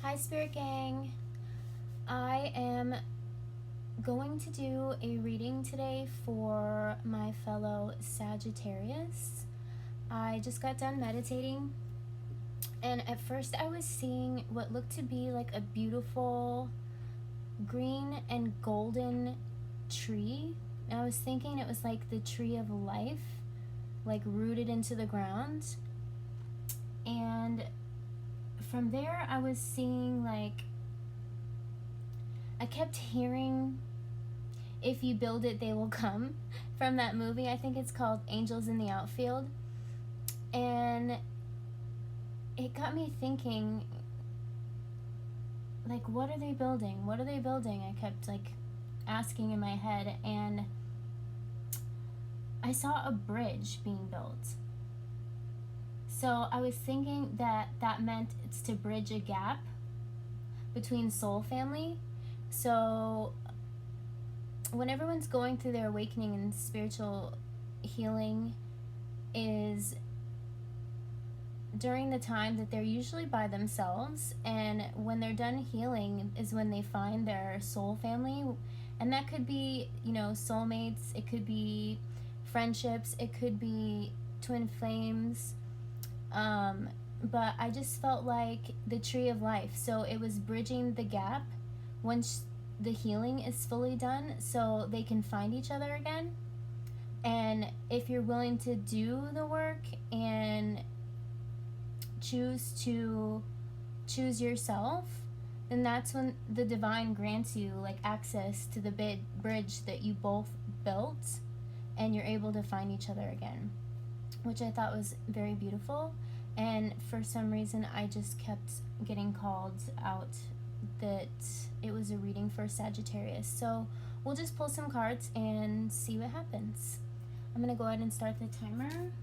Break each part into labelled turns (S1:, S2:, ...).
S1: Hi Spirit Gang. I am going to do a reading today for my fellow Sagittarius. I just got done meditating, and at first I was seeing what looked to be like a beautiful green and golden tree. And I was thinking it was like the tree of life, like rooted into the ground. And from there I was seeing, like, I kept hearing "If you build it, they will come" from that movie. I think it's called Angels in the Outfield. And it got me thinking, like, what are they building? What are they building? I kept like asking in my head, and I saw a bridge being built. So I was thinking that that meant it's to bridge a gap between soul family. So when everyone's going through their awakening and spiritual healing is during the time that they're usually by themselves, and when they're done healing is when they find their soul family. And that could be, you know, soulmates, it could be friendships, it could be twin flames. But I just felt like the tree of life. So it was bridging the gap once the healing is fully done, so they can find each other again. And if you're willing to do the work and choose yourself, then that's when the divine grants you like access to the bridge that you both built, and you're able to find each other again, which I thought was very beautiful. And for some reason I just kept getting called out that it was a reading for Sagittarius. So we'll just pull some cards and see what happens. I'm gonna go ahead and start the timer,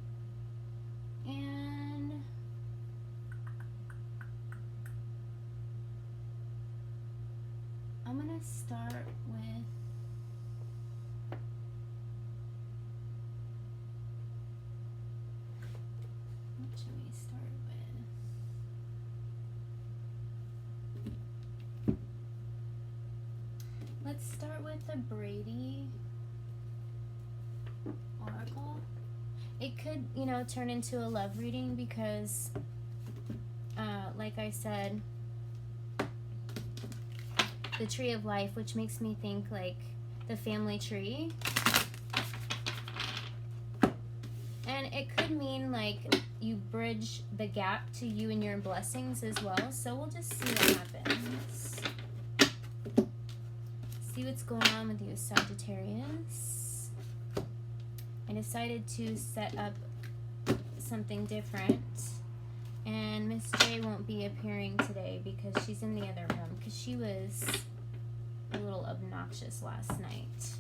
S1: and I'm gonna start with what should we start with? Let's start with the Brady Oracle. It could, you know, turn into a love reading because, like I said, the tree of life, which makes me think like the family tree. And it could mean like you bridge the gap to you and your blessings as well. So we'll just see what happens. See what's going on with you, Sagittarius. I decided to set up something different. And Miss J won't be appearing today because she's in the other room, because she was a little obnoxious last night.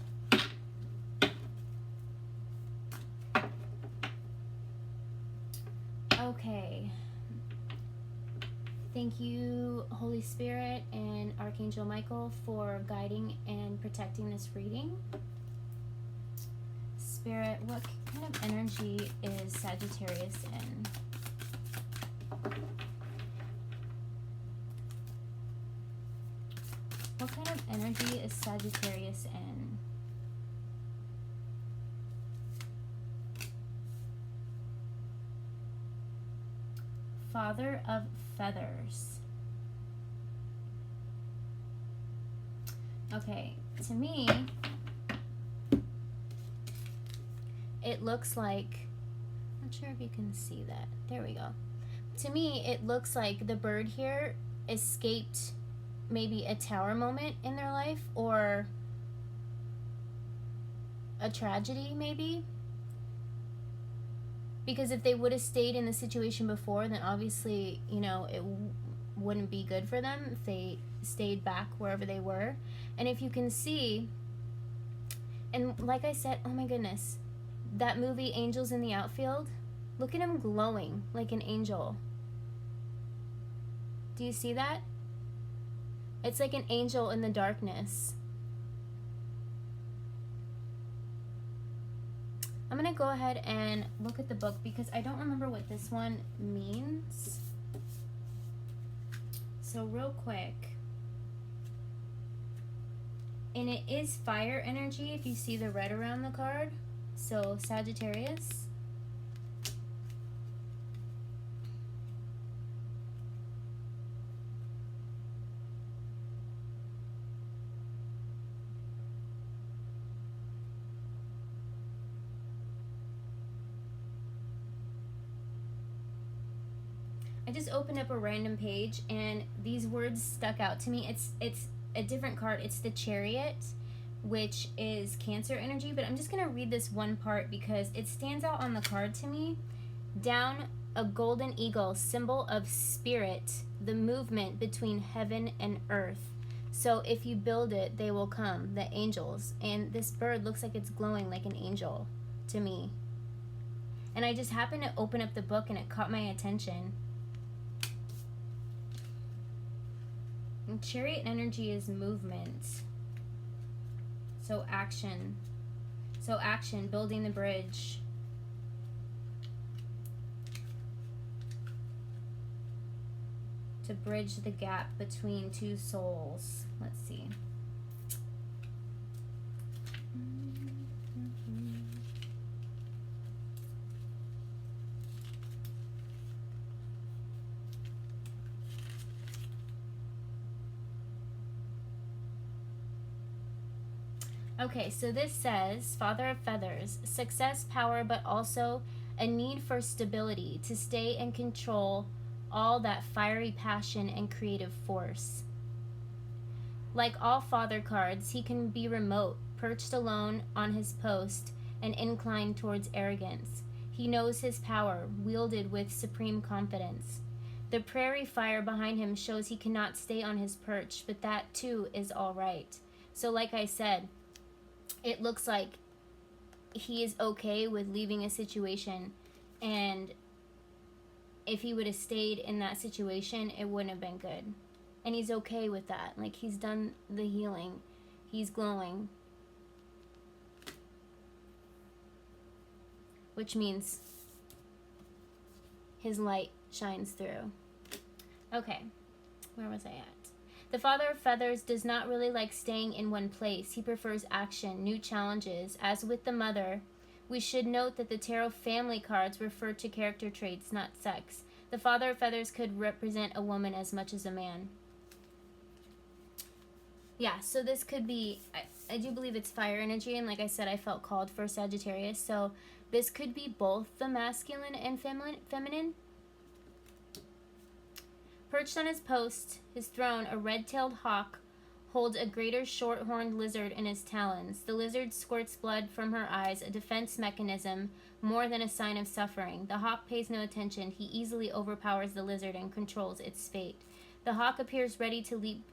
S1: Okay. Thank you, Holy Spirit and Archangel Michael, for guiding and protecting this reading. Spirit, what kind of energy is Sagittarius in? What kind of energy is Sagittarius in? Father of Feathers. Okay, to me, it looks like, I'm not sure if you can see that. There we go. To me, it looks like the bird here escaped maybe a tower moment in their life, or a tragedy maybe. Because if they would have stayed in the situation before, then obviously, you know, it wouldn't be good for them if they stayed back wherever they were. And if you can see, and like I said, oh my goodness, that movie Angels in the Outfield, look at him glowing like an angel. Do you see that? It's like an angel in the darkness. I'm going to go ahead and look at the book because I don't remember what this one means. So so real quick. And it is fire energy if you see the red around the card. So Sagittarius. I just opened up a random page and these words stuck out to me. It's a different card. It's the Chariot, which is Cancer energy, but I'm just going to read this one part because it stands out on the card to me. Down a golden eagle, symbol of spirit, the movement between heaven and earth. So if you build it, they will come, the angels. And this bird looks like it's glowing like an angel to me. And I just happened to open up the book and it caught my attention. And Chariot energy is movement. So action. So action, building the bridge. To bridge the gap between two souls. Let's see. Okay, so this says, Father of Feathers, success, power, but also a need for stability to stay and control all that fiery passion and creative force. Like all father cards, he can be remote, perched alone on his post, and inclined towards arrogance. He knows his power, wielded with supreme confidence. The prairie fire behind him shows he cannot stay on his perch, but that too is all right. So like I said, it looks like he is okay with leaving a situation, and if he would have stayed in that situation, it wouldn't have been good. And he's okay with that. Like, he's done the healing. He's glowing. Which means his light shines through. Okay, where was I at? The Father of Feathers does not really like staying in one place. He prefers action, new challenges. As with the Mother, we should note that the tarot family cards refer to character traits, not sex. The Father of Feathers could represent a woman as much as a man. Yeah, so this could be, I do believe it's fire energy, and like I said, I felt called for Sagittarius. So this could be both the masculine and feminine. Perched on his post, his throne, a red-tailed hawk holds a greater short-horned lizard in his talons. The lizard squirts blood from her eyes, a defense mechanism more than a sign of suffering. The hawk pays no attention. He easily overpowers the lizard and controls its fate. The hawk appears ready to leap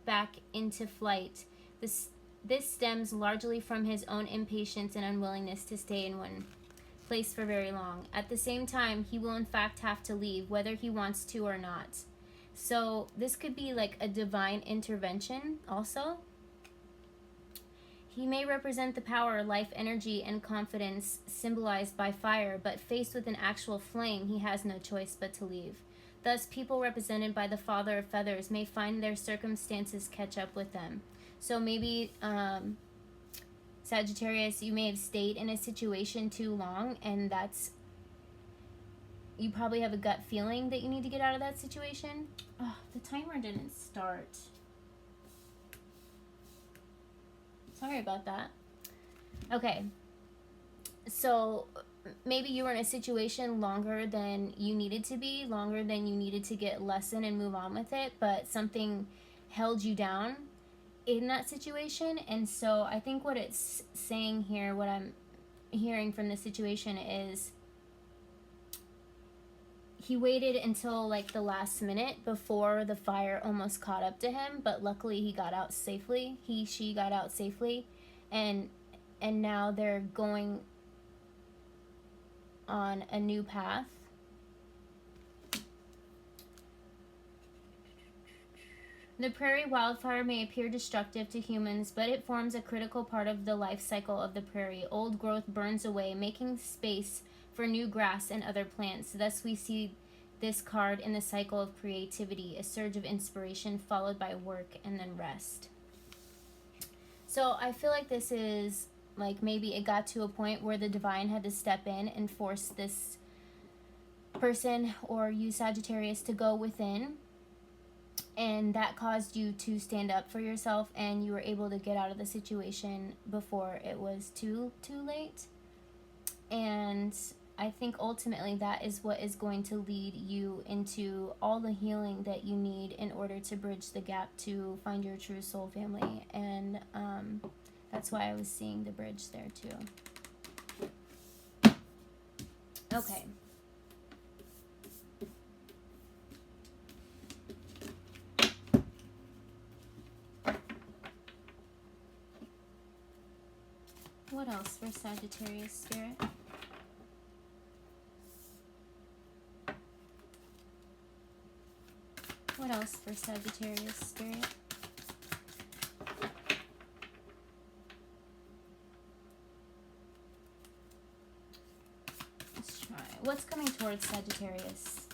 S1: back into flight. This stems largely from his own impatience and unwillingness to stay in one place for very long. At the same time, he will in fact have to leave, whether he wants to or not. So this could be like a divine intervention also. He may represent the power, life energy, and confidence symbolized by fire, but faced with an actual flame, he has no choice but to leave. Thus, people represented by the Father of Feathers may find their circumstances catch up with them. So maybe, Sagittarius, you may have stayed in a situation too long, and you probably have a gut feeling that you need to get out of that situation. Oh, the timer didn't start. Sorry about that. Okay. So maybe you were in a situation longer than you needed to be, longer than you needed to get lesson and move on with it, but something held you down in that situation. And so I think what it's saying here, what I'm hearing from the situation is he waited until like the last minute before the fire almost caught up to him, but luckily he got out safely. She got out safely, and now they're going on a new path. The prairie wildfire may appear destructive to humans, but it forms a critical part of the life cycle of the prairie. Old growth burns away, making space for new grass and other plants. Thus we see this card in the cycle of creativity, a surge of inspiration followed by work and then rest. So I feel like this is like maybe it got to a point where the divine had to step in and force this person or you, Sagittarius, to go within, and that caused you to stand up for yourself, and you were able to get out of the situation before it was too late. And I think ultimately that is what is going to lead you into all the healing that you need in order to bridge the gap to find your true soul family. And that's why I was seeing the bridge there too. Okay. What else for Sagittarius spirit? What else for Sagittarius spirit? Let's try. What's coming towards Sagittarius?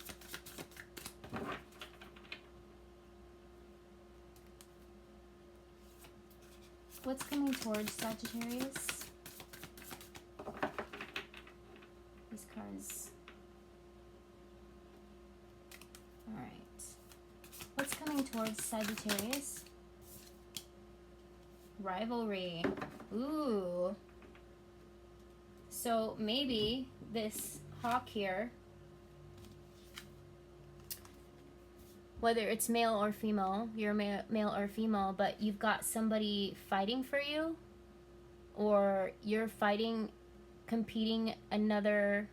S1: What's coming towards Sagittarius? These cards. Alright. What's coming towards Sagittarius? Rivalry. Ooh. So maybe this hawk here, whether it's male or female, you're male or female, but you've got somebody fighting for you, or you're fighting, competing another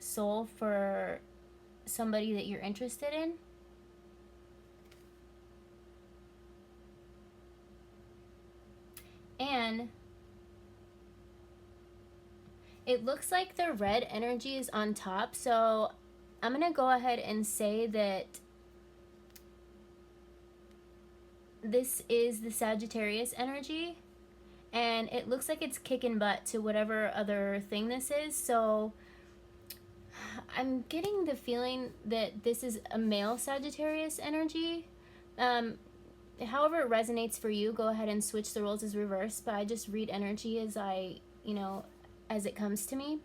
S1: soul for somebody that you're interested in. And it looks like the red energy is on top, so I'm gonna go ahead and say that this is the Sagittarius energy, and it looks like it's kicking butt to whatever other thing this is. So I'm getting the feeling that this is a male Sagittarius energy. However it resonates for you, go ahead and switch the roles as reverse, but I just read energy as as it comes to me.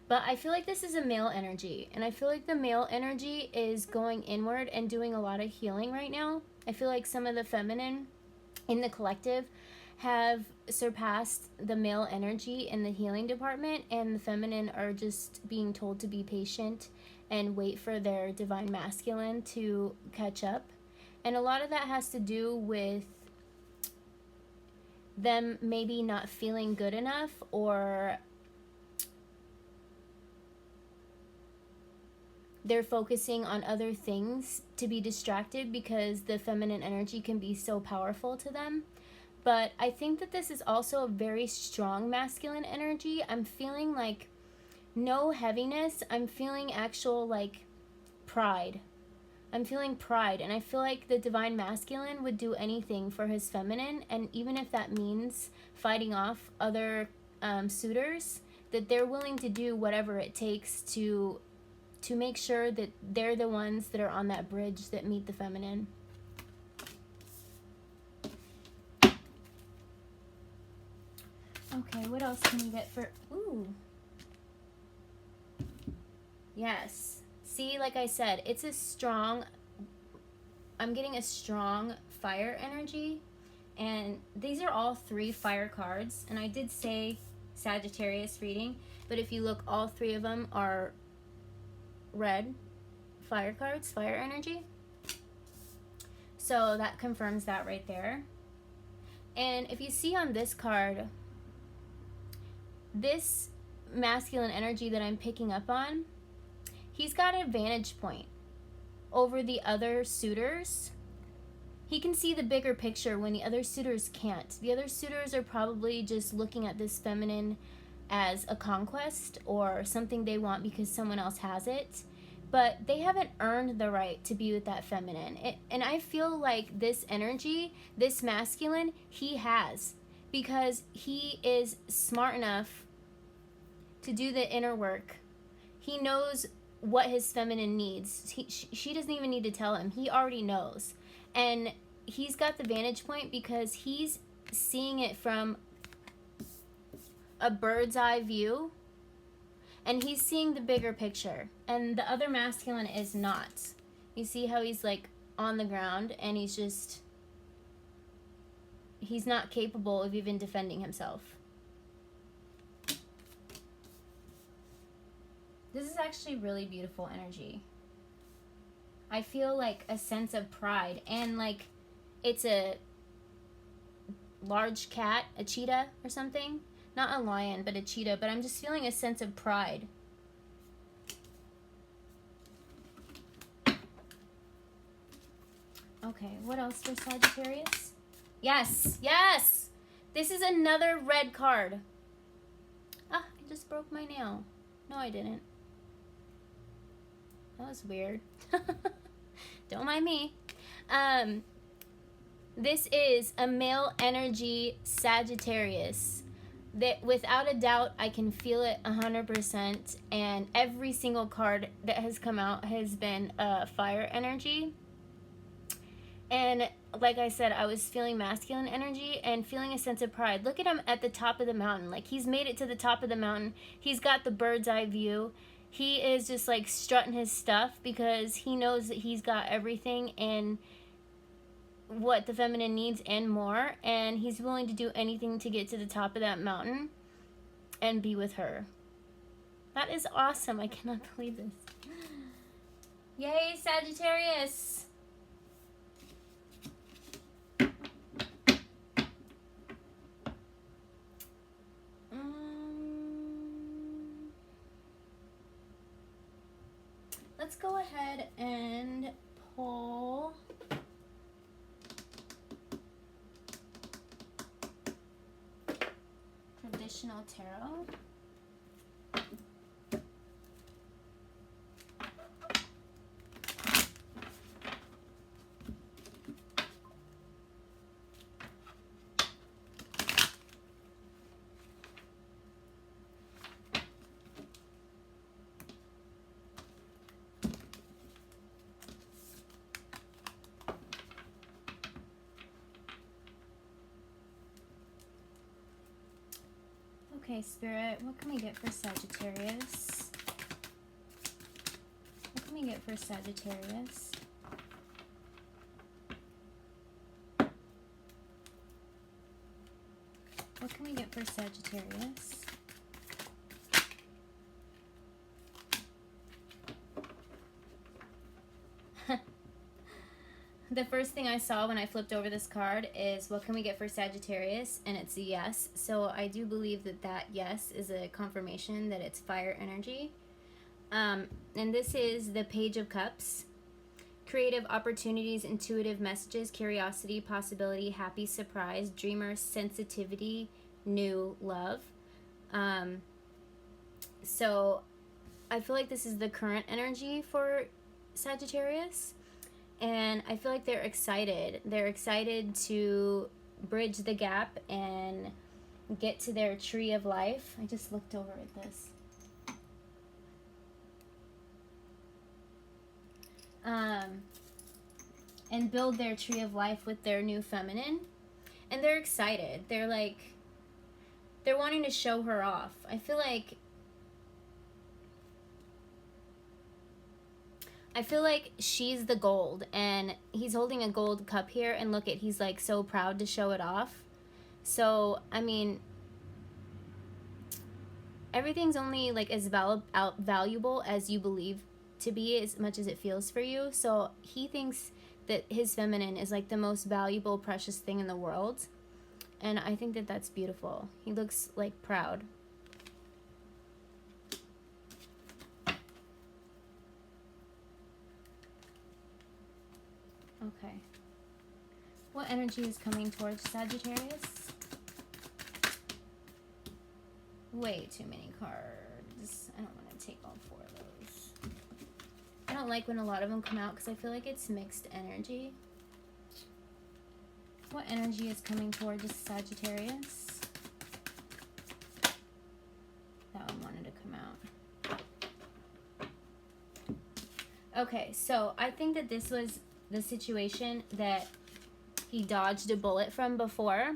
S1: But I feel like this is a male energy, and I feel like the male energy is going inward and doing a lot of healing right now. I feel like some of the feminine in the collective have surpassed the male energy in the healing department, and the feminine are just being told to be patient and wait for their divine masculine to catch up. And a lot of that has to do with them maybe not feeling good enough, or they're focusing on other things to be distracted because the feminine energy can be so powerful to them. But I think that this is also a very strong masculine energy. I'm feeling like no heaviness. I'm feeling actual like pride. I'm feeling pride, and I feel like the divine masculine would do anything for his feminine, and even if that means fighting off other suitors, that they're willing to do whatever it takes to make sure that they're the ones that are on that bridge that meet the feminine. Okay, what else can we get for... Ooh. Yes. See, like I said, it's a strong... I'm getting a strong fire energy. And these are all 3 fire cards. And I did say Sagittarius reading, but if you look, all 3 of them are red fire cards, fire energy. So that confirms that right there. And if you see on this card, this masculine energy that I'm picking up on, he's got an vantage point over the other suitors. He can see the bigger picture when the other suitors can't. The other suitors are probably just looking at this feminine as a conquest or something they want because someone else has it, but they haven't earned the right to be with that feminine. And I feel like this energy, this masculine, he has, because he is smart enough to do the inner work. He knows what his feminine needs. She doesn't even need to tell him. He already knows. And he's got the vantage point because he's seeing it from a bird's eye view. And he's seeing the bigger picture. And the other masculine is not. You see how he's like on the ground and he's not capable of even defending himself. This is actually really beautiful energy. I feel like a sense of pride, and like it's a large cat, a cheetah or something. Not a lion, but a cheetah, but I'm just feeling a sense of pride. Okay, what else for Sagittarius? Yes, yes! This is another red card. Ah, I just broke my nail. No, I didn't. That was weird. Don't mind me. This is a male energy Sagittarius. That without a doubt, I can feel it 100%. And every single card that has come out has been fire energy. And like I said, I was feeling masculine energy and feeling a sense of pride. Look at him at the top of the mountain. Like, he's made it to the top of the mountain. He's got the bird's eye view. He is just like strutting his stuff because he knows that he's got everything and what the feminine needs and more. And he's willing to do anything to get to the top of that mountain and be with her. That is awesome. I cannot believe this. Yay, Sagittarius! Let's go ahead and pull traditional tarot. Okay, Spirit, what can we get for Sagittarius? What can we get for Sagittarius? What can we get for Sagittarius? The first thing I saw when I flipped over this card is what can we get for Sagittarius, and it's a yes. So I do believe that that yes is a confirmation that it's fire energy. And this is the Page of Cups. Creative opportunities, intuitive messages, curiosity, possibility, happy surprise, dreamer, sensitivity, new love. So I feel like this is the current energy for Sagittarius. And I feel like they're excited. They're excited to bridge the gap and get to their tree of life. I just looked over at this. And build their tree of life with their new feminine. And they're excited. They're like, they're wanting to show her off. I feel like she's the gold, and he's holding a gold cup here, and look at, he's like so proud to show it off. So, I mean, everything's only like as valuable as you believe to be, as much as it feels for you. So he thinks that his feminine is like the most valuable, precious thing in the world. And I think that that's beautiful. He looks like proud. Okay. What energy is coming towards Sagittarius? Way too many cards. I don't want to take all 4 of those. I don't like when a lot of them come out because I feel like it's mixed energy. What energy is coming towards Sagittarius? That one wanted to come out. Okay, so I think that this was the situation that he dodged a bullet from before.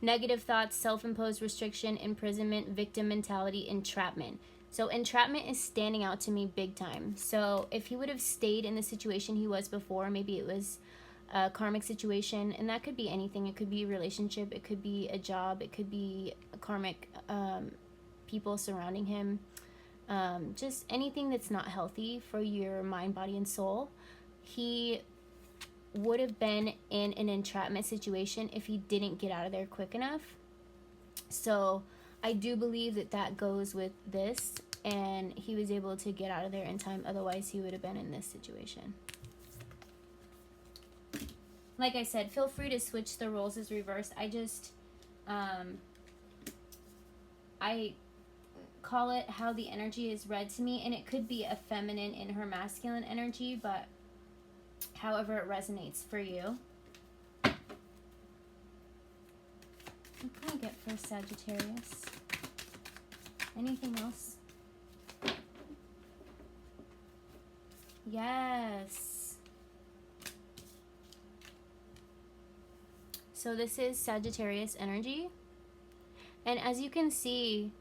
S1: Negative thoughts, self-imposed restriction, imprisonment, victim mentality, entrapment. So entrapment is standing out to me big time. So if he would have stayed in the situation he was before, maybe it was a karmic situation, and that could be anything. It could be a relationship, it could be a job, it could be a karmic people surrounding him. Just anything that's not healthy for your mind, body, and soul. He would have been in an entrapment situation if he didn't get out of there quick enough. So I do believe that that goes with this, and he was able to get out of there in time. Otherwise, he would have been in this situation. Like I said, feel free to switch the roles as reversed. I just, I call it how the energy is read to me, and it could be a feminine in her masculine energy, but however it resonates for you. What can I get for Sagittarius? Anything else? Yes. So this is Sagittarius energy. And as you can see,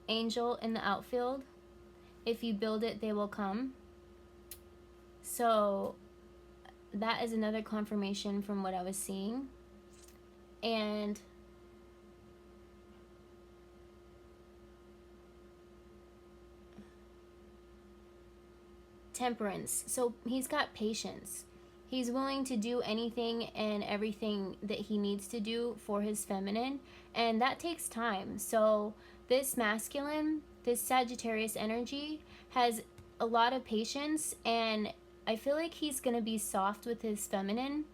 S1: angel in the outfield, if you build it, they will come. So that is another confirmation from what I was seeing. And temperance. So he's got patience. He's willing to do anything and everything that he needs to do for his feminine, and that takes time. So this masculine, this Sagittarius energy, has a lot of patience, and I feel like he's going to be soft with his feminine.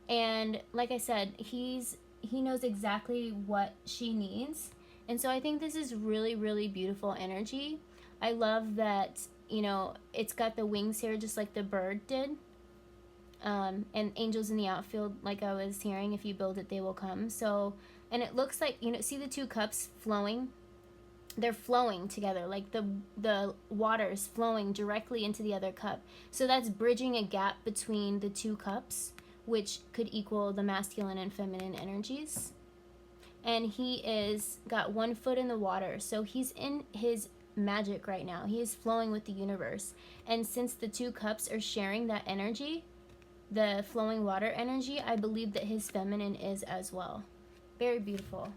S1: And like I said, he knows exactly what she needs. And so I think this is really, really beautiful energy. I love that, you know, it's got the wings here just like the bird did. And angels in the outfield, like I was hearing, if you build it, they will come. So, and it looks like, you know, see the two cups flowing? They're flowing together, like the water's flowing directly into the other cup. So that's bridging a gap between the two cups, which could equal the masculine and feminine energies. And he is got 1 foot in the water, so he's in his magic right now. He is flowing with the universe. And since the two cups are sharing that energy, the flowing water energy, I believe that his feminine is as well. Very beautiful.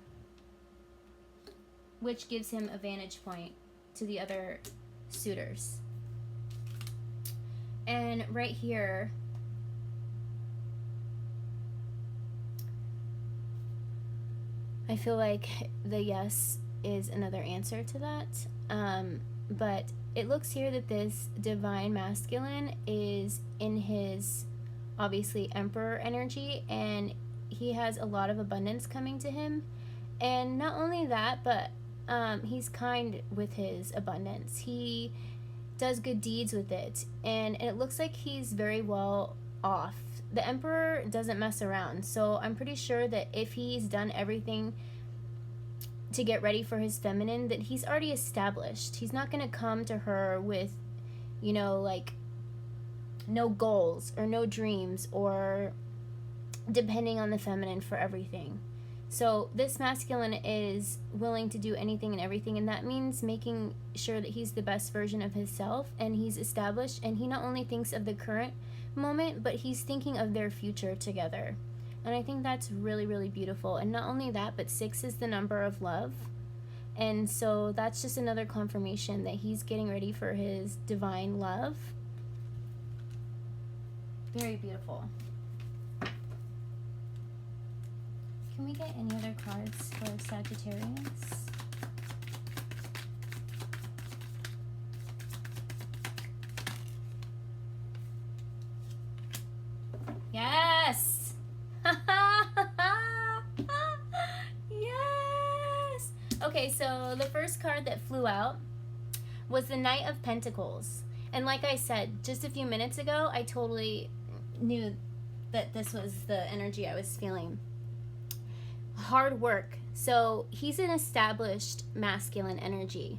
S1: Which gives him a vantage point to the other suitors. And right here, I feel like the yes is another answer to that. But it looks here that this divine masculine is in his, obviously, emperor energy, and he has a lot of abundance coming to him. And not only that, but he's kind with his abundance. He does good deeds with it, and it looks like he's very well off. The emperor doesn't mess around, so I'm pretty sure that if he's done everything to get ready for his feminine, that he's already established. He's not going to come to her with, you know, like, no goals or no dreams or depending on the feminine for everything. So this masculine is willing to do anything and everything, and that means making sure that he's the best version of himself, and he's established, and he not only thinks of the current moment, but he's thinking of their future together. And I think that's really, really beautiful. And not only that, but 6 is the number of love. And so that's just another confirmation that he's getting ready for his divine love. Very beautiful. Can we get any other cards for Sagittarius? Yes! Yes! Okay, so the first card that flew out was the Knight of Pentacles. And like I said just a few minutes ago, I totally knew that this was the energy I was feeling. Hard work. So he's an established masculine energy.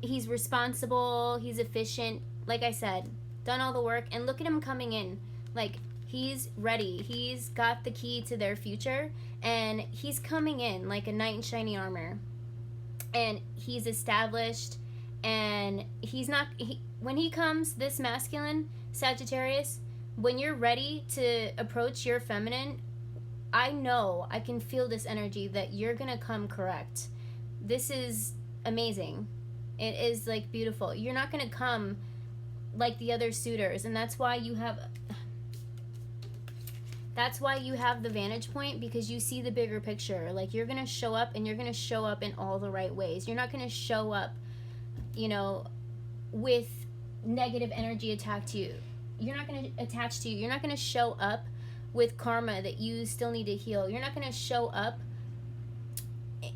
S1: he's responsible, he's efficient, like I said, done all the work, and look at him coming in. Like, he's ready. He's got the key to their future, and he's coming in like a knight in shining armor. And he's established, and he's not, when he comes, this masculine, Sagittarius, when you're ready to approach your feminine, I know, I can feel this energy that you're gonna come correct. This is amazing. It is like beautiful. You're not gonna come like the other suitors, and that's why you have the vantage point, because you see the bigger picture. Like, you're gonna show up, and you're gonna show up in all the right ways. You're not gonna show up, you know, with negative energy attached to you. You're not gonna attach to you. You're not gonna show up with karma that you still need to heal. You're not gonna show up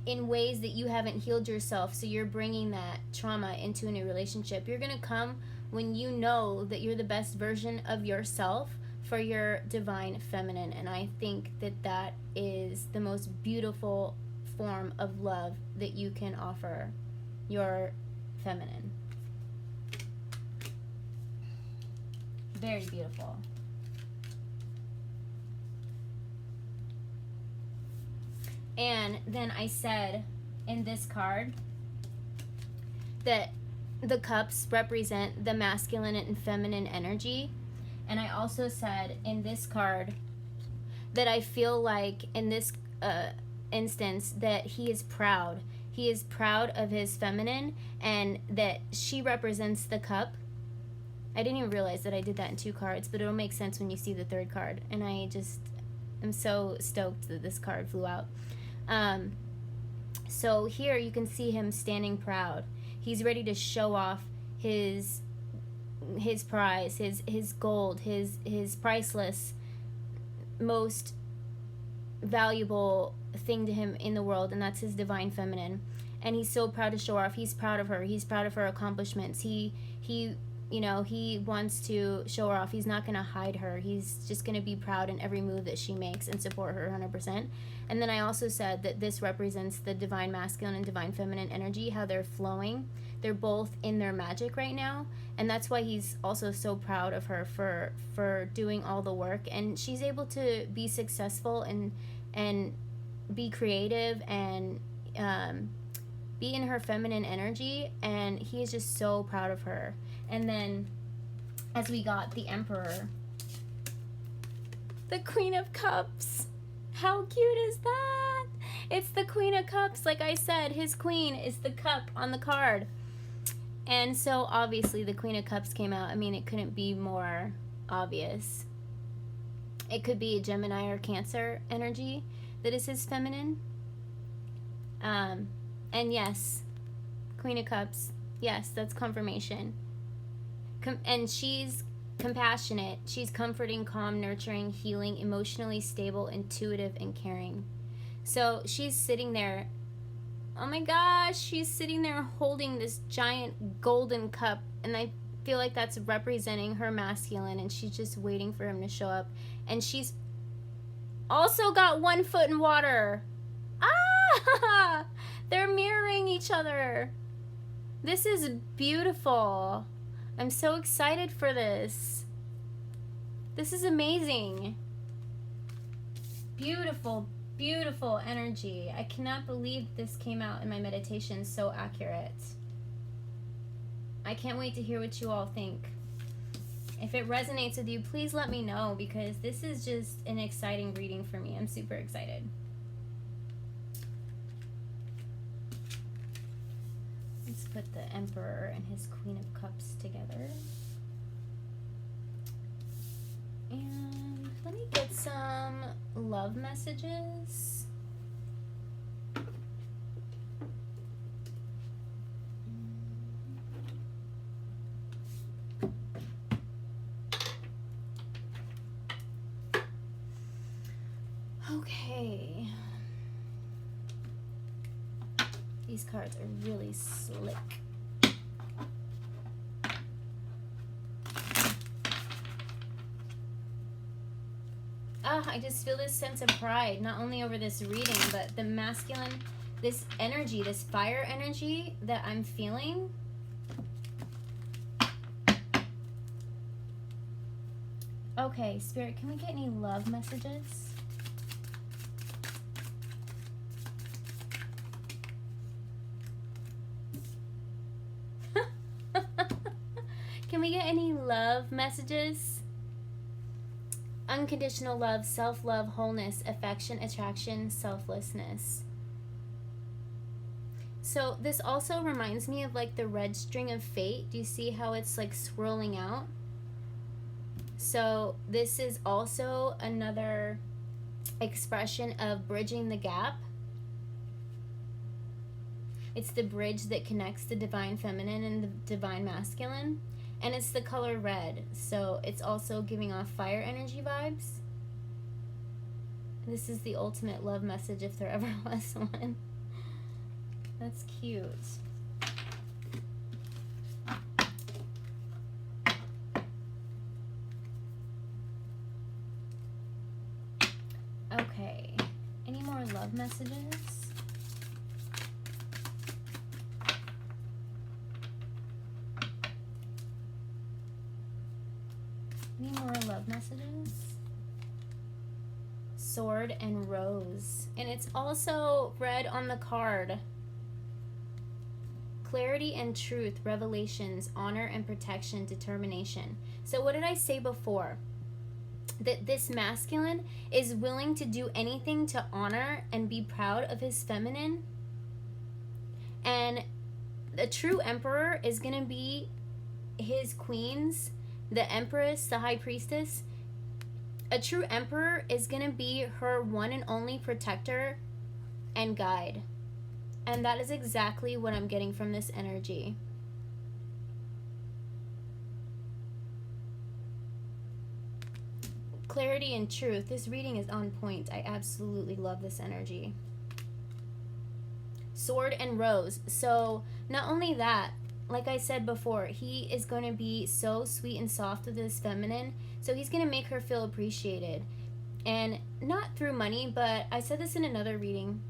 S1: in ways that you haven't healed yourself, so you're bringing that trauma into a new relationship. You're gonna come when you know that you're the best version of yourself for your divine feminine, and I think that that is the most beautiful form of love that you can offer your feminine. Very beautiful. And then I said in this card that the cups represent the masculine and feminine energy. And I also said in this card that I feel like in this instance that he is proud. He is proud of his feminine, and that she represents the cup. I didn't even realize that I did that in 2 cards, but it'll make sense when you see the 3rd card. And I just am so stoked that this card flew out. So here you can see him standing proud. He's ready to show off his prize, his gold, his priceless, most valuable thing to him in the world, and that's his divine feminine. And he's so proud to show off. He's proud of her. He's proud of her accomplishments. He you know, he wants to show her off. He's not going to hide her. He's just going to be proud in every move that she makes and support her 100%. And then I also said that this represents the divine masculine and divine feminine energy, how they're flowing. They're both in their magic right now. And that's why he's also so proud of her for doing all the work. And she's able to be successful and be creative and be in her feminine energy. And he is just so proud of her. And then, as we got the Emperor, the Queen of Cups. How cute is that? It's the Queen of Cups. Like I said, his queen is the cup on the card. And so, obviously, the Queen of Cups came out. I mean, it couldn't be more obvious. It could be a Gemini or Cancer energy that is his feminine. And yes, Queen of Cups. Yes, that's confirmation. And she's compassionate. She's comforting, calm, nurturing, healing, emotionally stable, intuitive, and caring. So she's sitting there. Oh my gosh, she's sitting there holding this giant golden cup. And I feel like that's representing her masculine. And she's just waiting for him to show up. And she's also got 1 foot in water. Ah! They're mirroring each other. This is beautiful. I'm so excited for this. This is amazing. Beautiful, beautiful energy. I cannot believe this came out in my meditation so accurate. I can't wait to hear what you all think. If it resonates with you, please let me know, because this is just an exciting reading for me. I'm super excited. Let's put the Emperor and his Queen of Cups together. And let me get some love messages. Okay. These cards are really slick. I just feel this sense of pride, not only over this reading, but the masculine, this energy, this fire energy that I'm feeling Okay, Spirit, can we get any love messages? Can we get any love messages? Unconditional love, self-love, wholeness, affection, attraction, selflessness. So this also reminds me of like the red string of fate. Do you see how it's like swirling out? So this is also another expression of bridging the gap. It's the bridge that connects the divine feminine and the divine masculine. And it's the color red. So it's also giving off fire energy vibes. This is the ultimate love message if there ever was one. That's cute. Okay, any more love messages? Any more love messages? Sword and rose. And it's also red on the card. Clarity and truth, revelations, honor and protection, determination. So what did I say before? That this masculine is willing to do anything to honor and be proud of his feminine. And the true emperor is going to be his queens, the empress, the high priestess. A true emperor is going to be her one and only protector and guide. And that is exactly what I'm getting from this energy. Clarity and truth. This reading is on point. I absolutely love this energy. Sword and rose. So not only that, like I said before, he is going to be so sweet and soft with his feminine. So he's going to make her feel appreciated. And not through money, but I said this in another reading.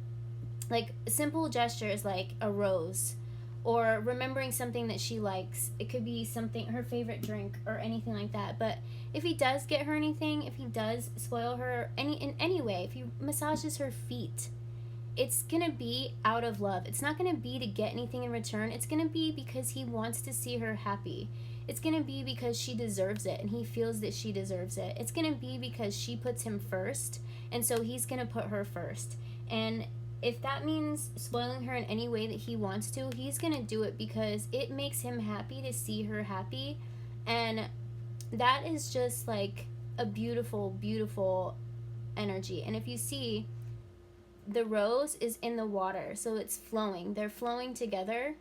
S1: Like simple gestures like a rose or remembering something that she likes. It could be something, her favorite drink or anything like that. But if he does get her anything, if he does spoil her in any way, if he massages her feet, it's going to be out of love. It's not going to be to get anything in return. It's going to be because he wants to see her happy. It's going to be because she deserves it and he feels that she deserves it. It's going to be because she puts him first, and so he's going to put her first. And if that means spoiling her in any way that he wants to, he's going to do it because it makes him happy to see her happy. And that is just like a beautiful, beautiful energy. And if you see, the rose is in the water, so it's flowing. They're flowing together.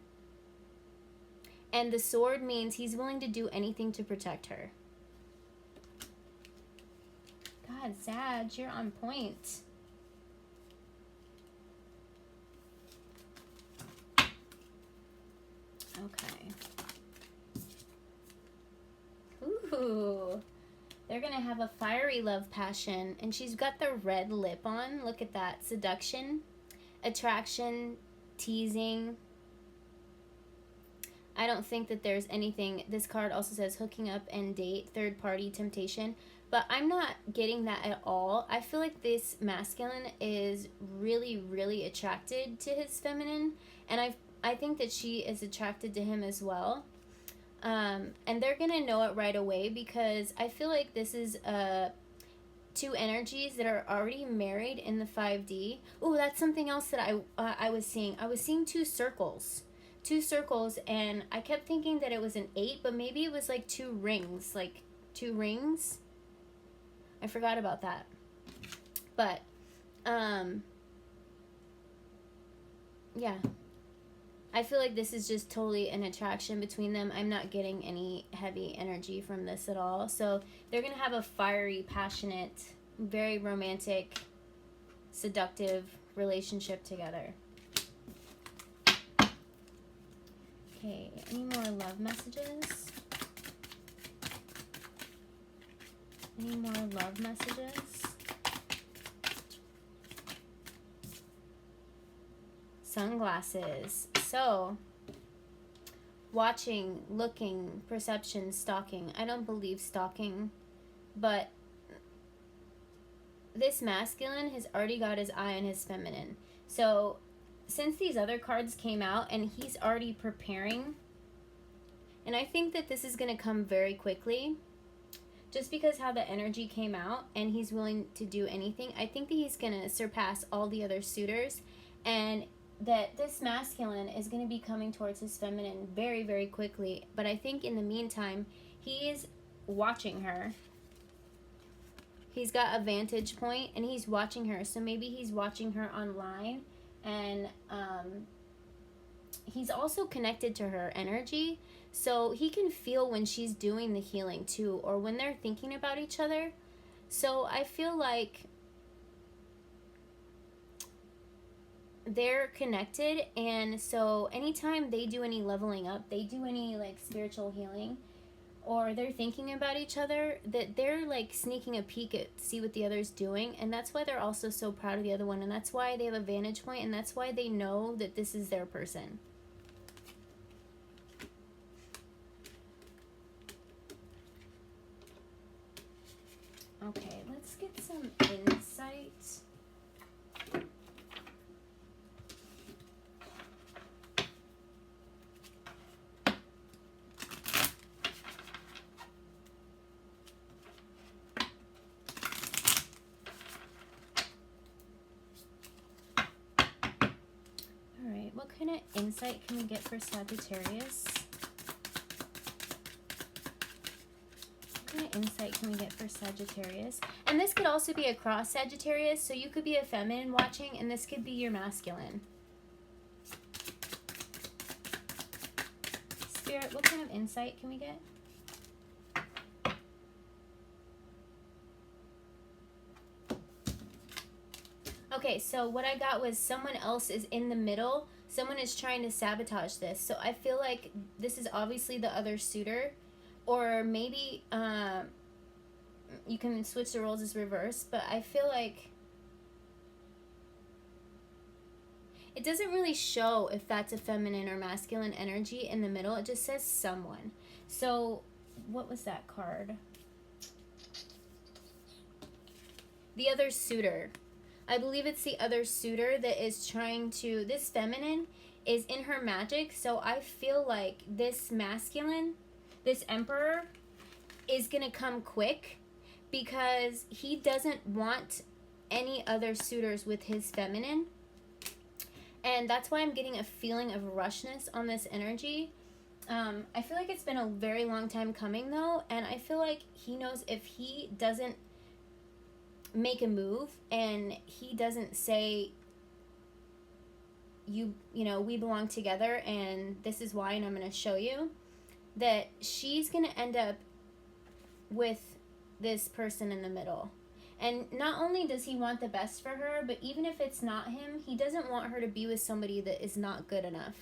S1: And the sword means he's willing to do anything to protect her. God, Sag, you're on point. Okay. Ooh. They're going to have a fiery love passion. And she's got the red lip on. Look at that. Seduction, attraction, teasing. I don't think that there's anything. This card also says hooking up and date, third party temptation. But I'm not getting that at all. I feel like this masculine is really, really attracted to his feminine. And I think that she is attracted to him as well. And they're going to know it right away because I feel like this is two energies that are already married in the 5D. Oh, that's something else that I was seeing. I was seeing two circles, and I kept thinking that it was an 8, but maybe it was like two rings, I forgot about that. But, yeah. I feel like this is just totally an attraction between them. I'm not getting any heavy energy from this at all. So they're going to have a fiery, passionate, very romantic, seductive relationship together. Okay, any more love messages? Any more love messages? Sunglasses. So, watching, looking, perception, stalking. I don't believe stalking. but this masculine has already got his eye on his feminine. So since these other cards came out and he's already preparing, and I think that this is going to come very quickly, just because how the energy came out and he's willing to do anything, I think that he's going to surpass all the other suitors, and that this masculine is going to be coming towards his feminine very, very quickly. But I think in the meantime, he is watching her. He's got a vantage point and he's watching her. So maybe he's watching her online, and he's also connected to her energy. So he can feel when she's doing the healing too, or when they're thinking about each other. So I feel like they're connected, and so anytime they do any leveling up, they do any like spiritual healing, or they're thinking about each other, that they're like sneaking a peek at see what the other's doing, and that's why they're also so proud of the other one, and that's why they have a vantage point, and that's why they know that this is their person. Okay, let's get some insight. Alright, what kind of insight can we get for Sagittarius? What kind of insight can we get for Sagittarius? And this could also be a cross Sagittarius, so you could be a feminine watching, and this could be your masculine. Spirit, what kind of insight can we get? Okay, so what I got was someone else is in the middle. Someone is trying to sabotage this. So I feel like this is obviously the other suitor. Or maybe you can switch the roles as reverse. But I feel like it doesn't really show if that's a feminine or masculine energy in the middle. It just says someone. So what was that card? The other suitor. I believe it's the other suitor that is trying to, this feminine is in her magic, so I feel like this masculine, this emperor, is going to come quick because he doesn't want any other suitors with his feminine. And that's why I'm getting a feeling of rushness on this energy. I feel like it's been a very long time coming though, and I feel like he knows if he doesn't make a move and he doesn't say, you know, we belong together and this is why and I'm going to show you, that she's going to end up with this person in the middle. And not only does he want the best for her, but even if it's not him, he doesn't want her to be with somebody that is not good enough.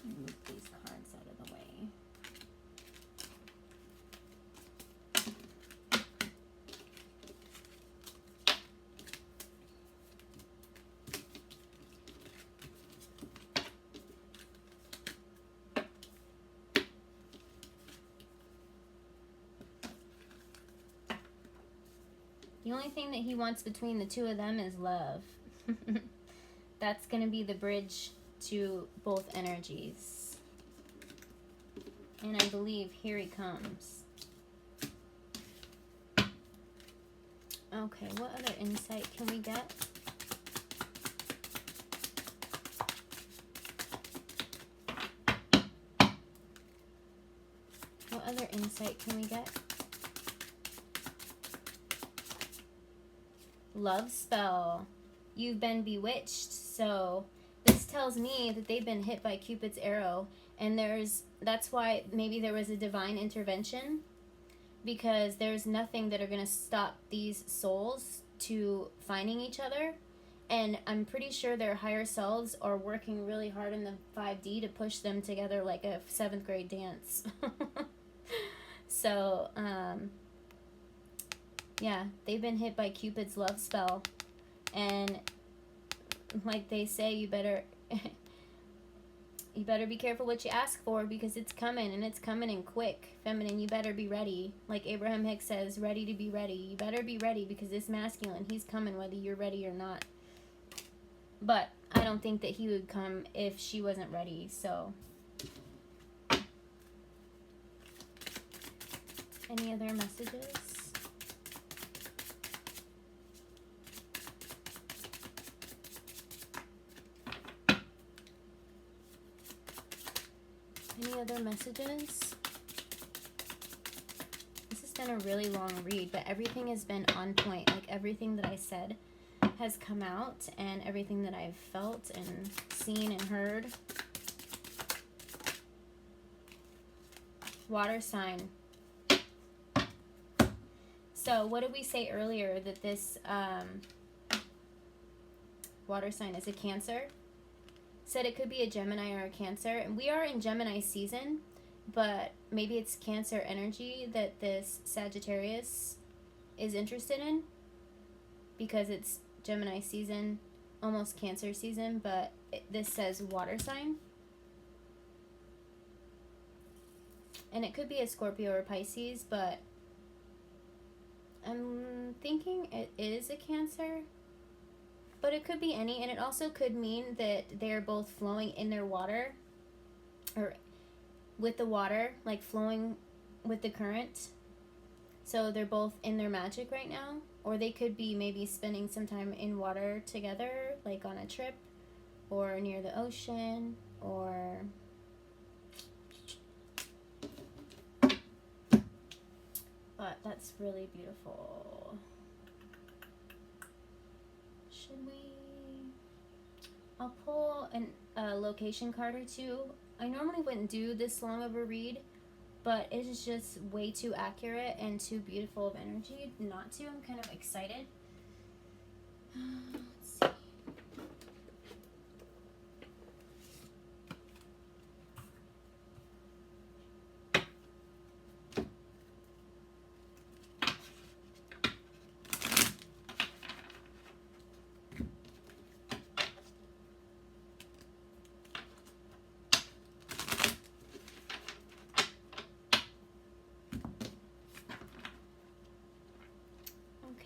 S1: Move these cards out of the way. The only thing that he wants between the two of them is love. That's going to be the bridge to both energies. And I believe here he comes. Okay, what other insight can we get? What other insight can we get? Love spell. You've been bewitched. So this tells me that they've been hit by Cupid's arrow, and that's why maybe there was a divine intervention, because there's nothing that are going to stop these souls to finding each other. And I'm pretty sure their higher selves are working really hard in the 5D to push them together like a 7th grade dance. So yeah, they've been hit by Cupid's love spell. And like they say, you better You better be careful what you ask for, because it's coming, and it's coming in quick. Feminine, you better be ready. Like 𝗵𝗆 says, ready to be ready. You better be ready, because this masculine, he's coming whether you're ready or not. But I don't think that he would come if she wasn't ready, so. Any other messages? Any other messages? This has been a really long read, but everything has been on point. Like everything that I said has come out, and everything that I've felt and seen and heard. Water sign. So what did we say earlier? That this water sign is a Cancer. Said it could be a Gemini or a Cancer, and we are in Gemini season, but maybe it's Cancer energy that this Sagittarius is interested in, because it's Gemini season, almost Cancer season, but this says water sign. And it could be a Scorpio or Pisces, but I'm thinking it is a Cancer. But it could be any, and it also could mean that they're both flowing in their water, or with the water, like flowing with the current. So they're both in their magic right now. Or they could be maybe spending some time in water together, like on a trip, or near the ocean, or but that's really beautiful. Should we? I'll pull a location card or two. I normally wouldn't do this long of a read, but it is just way too accurate and too beautiful of energy not to. I'm kind of excited. Let's see.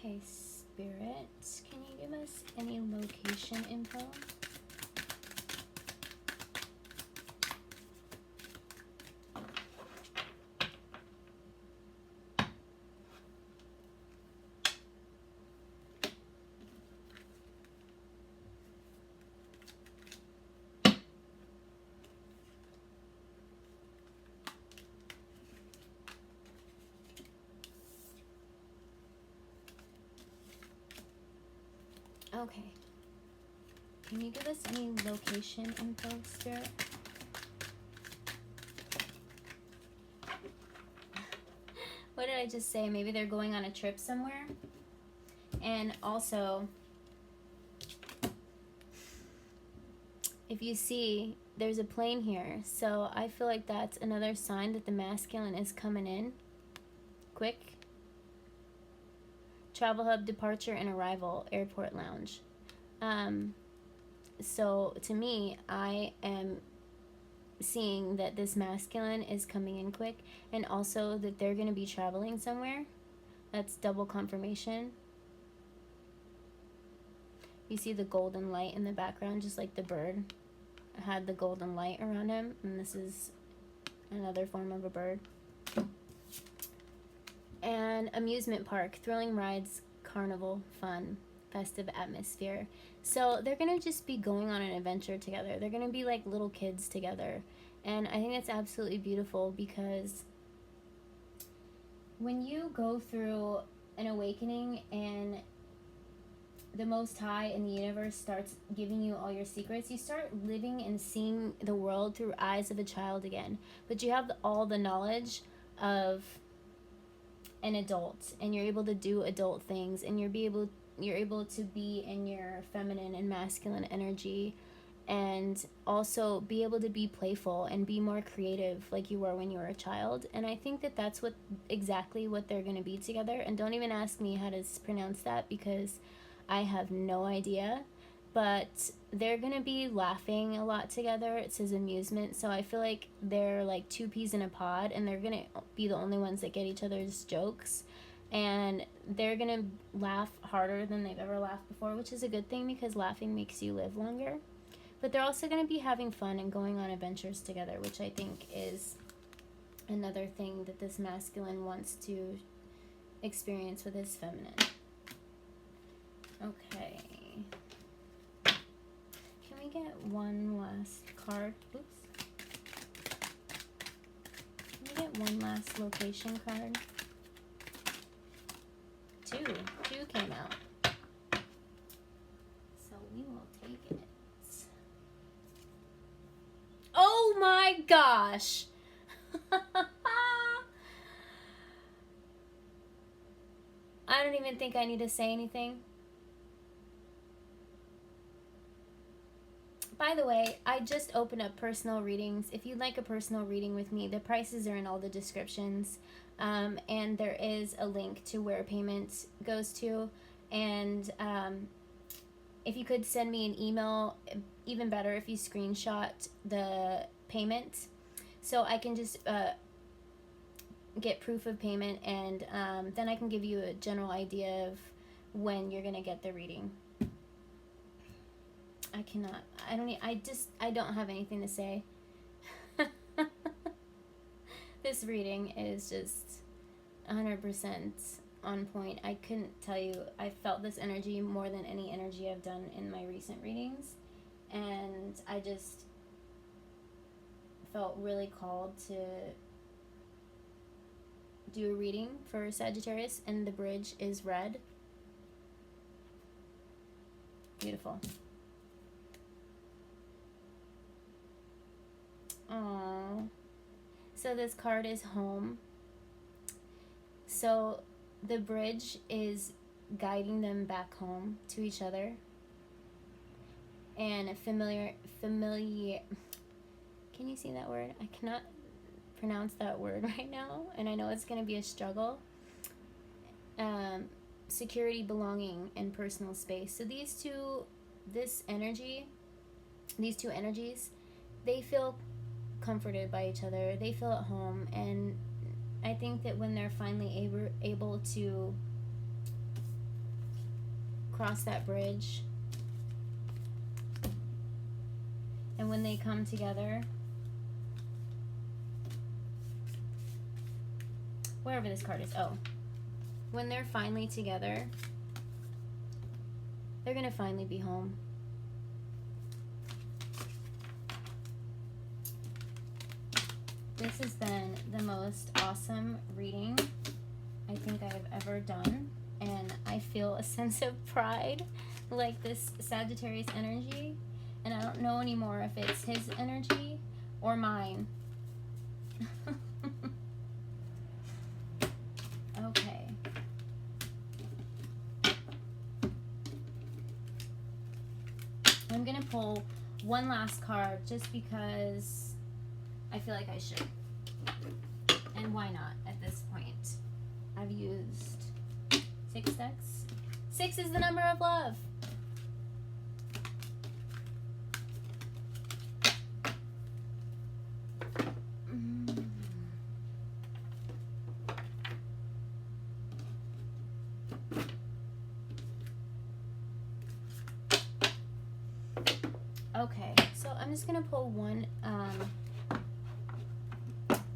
S1: Okay, Spirit, can you give us any location info? Okay. Can you give us any location info, Spirit? What did I just say? Maybe they're going on a trip somewhere. And also, if you see, there's a plane here. So I feel like that's another sign that the masculine is coming in quick. Travel hub, departure, and arrival, airport lounge. So to me, I am seeing that this masculine is coming in quick, and also that they're going to be traveling somewhere. That's double confirmation. You see the golden light in the background, just like the bird had the golden light around him, and this is another form of a bird. And amusement park, thrilling rides, carnival, fun, festive atmosphere. So they're going to just be going on an adventure together. They're going to be like little kids together. And I think that's absolutely beautiful, because when you go through an awakening and the Most High in the universe starts giving you all your secrets, you start living and seeing the world through eyes of a child again. But you have all the knowledge of an adult, and you're able to do adult things, and you're able to be in your feminine and masculine energy, and also be able to be playful and be more creative like you were when you were a child. And I think that that's exactly what they're going to be together. And don't even ask me how to pronounce that, because I have no idea. but they're gonna be laughing a lot together. It says amusement, so I feel like they're like two peas in a pod, and they're gonna be the only ones that get each other's jokes, and they're gonna laugh harder than they've ever laughed before, which is a good thing because laughing makes you live longer. But they're also gonna be having fun and going on adventures together, which I think is another thing that this masculine wants to experience with his feminine. Okay. Can we get one last card? Oops. Can we get one last location card? Two came out. So we will take it. Oh my gosh! I don't even think I need to say anything. By the way, I just opened up personal readings. If you'd like a personal reading with me, the prices are in all the descriptions. And there is a link to where payment goes to. And if you could send me an email, even better if you screenshot the payment, so I can just get proof of payment, and then I can give you a general idea of when you're gonna get the reading. I don't have anything to say. This reading is just 100% on point. I couldn't tell you, I felt this energy more than any energy I've done in my recent readings, and I just felt really called to do a reading for Sagittarius, and the bridge is red. Beautiful. Aww. So this card is home. So the bridge is guiding them back home to each other. And familiar. Can you see that word? I cannot pronounce that word right now, and I know it's going to be a struggle. Security, belonging, and personal space. So these two energies, they feel comforted by each other. They feel at home, and I think that when they're finally able to cross that bridge, and when they come together, wherever this card is, when they're finally together, they're gonna finally be home. This has been the most awesome reading I think I've ever done, and I feel a sense of pride, like this Sagittarius energy, and I don't know anymore if it's his energy or mine. Okay. I'm gonna pull one last card just because I feel like I should. And why not at this point? I've used 6 decks. 6 is the number of love. Okay, so I'm just gonna pull one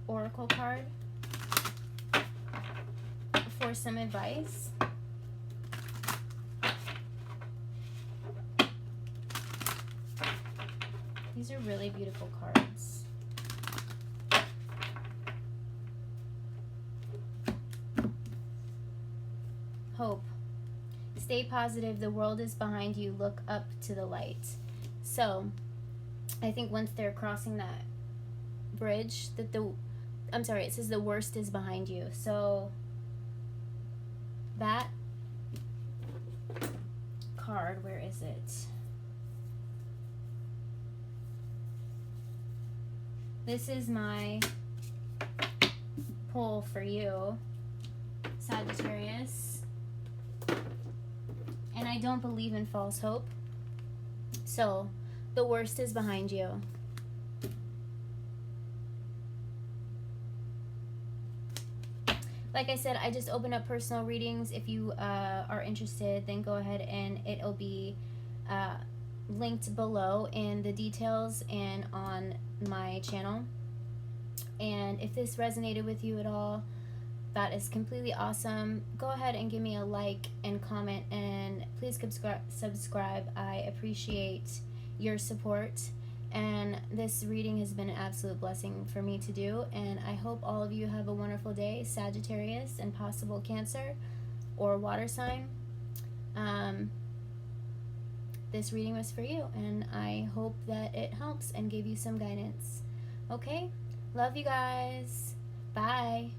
S1: oracle card for some advice. These are really beautiful cards. Hope. Stay positive. The world is behind you. Look up to the light. So, I think once they're crossing that bridge, that it says the worst is behind you. So, that card, where is it? This is my pull for you, Sagittarius. And I don't believe in false hope. So, the worst is behind you. Like I said, I just opened up personal readings. If you are interested, then go ahead and it'll be linked below in the details and on my channel. And if this resonated with you at all, that is completely awesome. Go ahead and give me a like and comment, and please subscribe. I appreciate your support, and this reading has been an absolute blessing for me to do, and I hope all of you have a wonderful day, Sagittarius and possible Cancer or water sign. This reading was for you, and I hope that it helps and gave you some guidance. Okay? Love you guys. Bye.